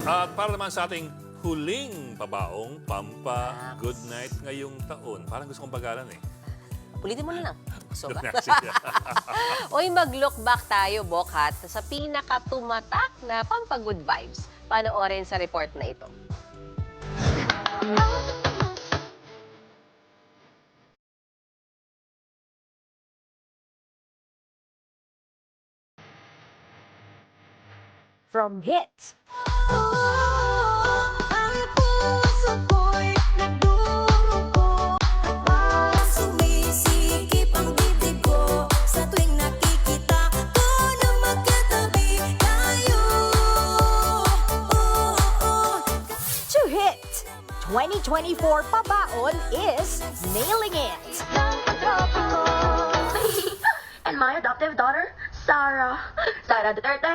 At para naman sa ating huling pabaong Pampa Good Night ngayong taon. Parang gusto kong bagalan eh. Ulitin mo na lang. So ba? Sige. Uy, mag-look back tayo, Bokhat, sa pinakatumatak na Pampa-Good Vibes. Panoorin sa report na ito. From hits Sumisikip ang bibig ko sa tuwing nakikita ko na magkatabi tayo. to hit, 2024 pabaon is nailing it. And my adoptive daughter, Sarah Duterte.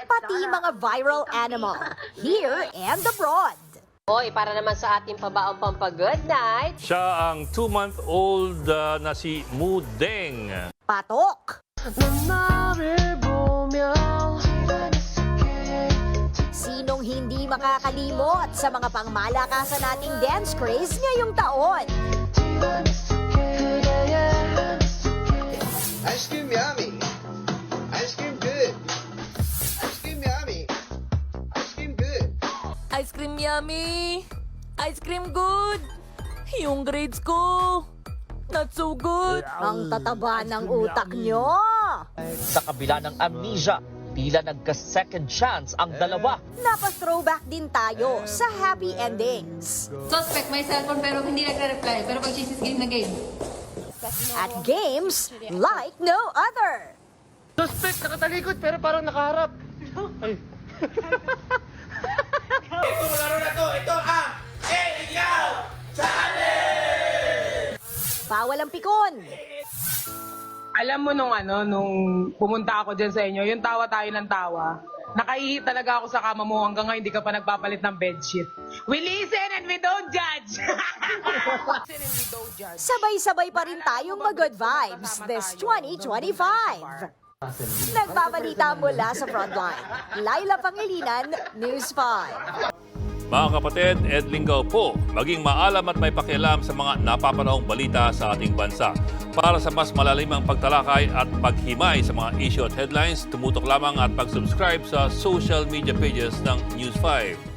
Pati mga viral animal, here and abroad. Hoy, para naman sa ating pabaong Pampa-Good Night. Siya ang 2-month-old na si Mudeng. Patok. Sinong hindi makakalimot sa mga pangmalakasan nating dance craze ngayong taon? Ice cream yummy. Ice cream good. Ice cream yummy. Ice cream good. Ice cream yummy! Ice cream good! Yung grades ko, not so good! Ang tataba ng utak nyo. Sa kabila ng amnesia, tila nagka-second chance ang dalawa. Napa-throwback din tayo sa happy endings. Suspect may cellphone pero hindi nagre-reply. Pero pag chismis game na game. At games like no other. Suspect, nakatalikod pero parang nakaharap. Ay. Itong laro na to, ito ang Eliyaw Challenge! Bawal ang pikon. Alam mo nung pumunta ako dyan sa inyo, yung tawa tayo ng tawa, nakaihi talaga ako sa kama mo hanggang ngayon hindi ka pa nagpapalit ng bedsheet. We listen and we don't judge! Listen and we don't judge. Sabay-sabay pa rin tayong mag-good vibes this 2025. Nagbabalita mula sa Frontline. Laila Pangilinan, News 5. Mga kapatid, Ed Lingaw po, maging maalam at may pakialam sa mga napapanahong balita sa ating bansa. Para sa mas malalimang pagtalakay at paghimay sa mga issue at headlines, tumutok lamang at pag-subscribe sa social media pages ng News 5.